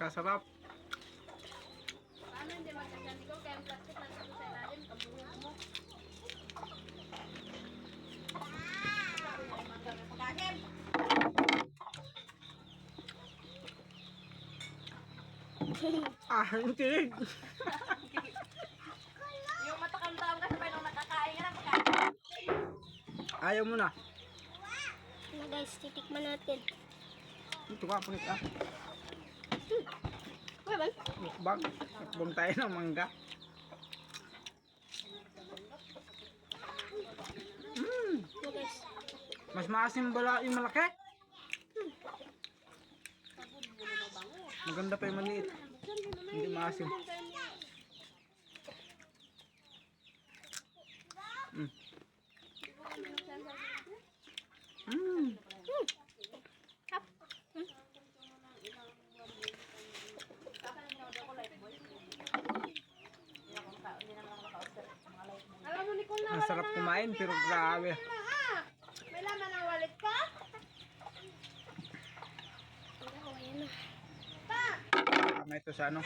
kasarap. Paano hindi magkaganti ko? Kaya ang plastic lang ito sa ilalim. Kabuhog mo. Ang tinig. Yung matakam-takam kasi pa nung nakakain ka na pagkain. Ayaw mo na. Ano guys, titikman natin. Ito ka, pangit ah. Ano ba? Mukbang. Mukbang tayo ng mangga. Ano guys? Mas maasim bala yung malaki. Maganda pa yung maliit. Hindi maasim. Mm. Alam mo, Nicole, na Ang sarap kumain pero grabe. may laman ang wallet ko? Oh, ayan na. Tama ito sa ano.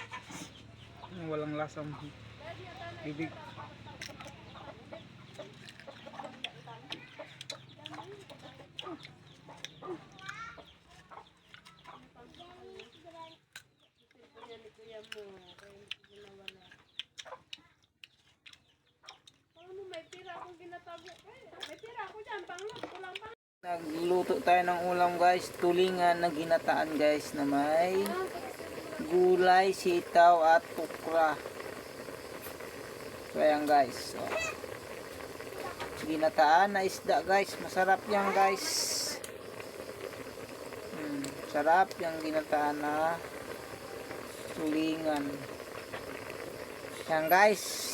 Yung walang lasang bibig. Ano, may tira akong ginatago. May tira ako dyan, panglot. Kulang pang. Nagluto tayo ng ulam guys. Tulingan na ginataan guys na may gulay, sitaw at tukra. So ayan guys. So, ginataan na isda guys. Masarap yan guys. Sarap yung ginataan na tulingan. Yan guys.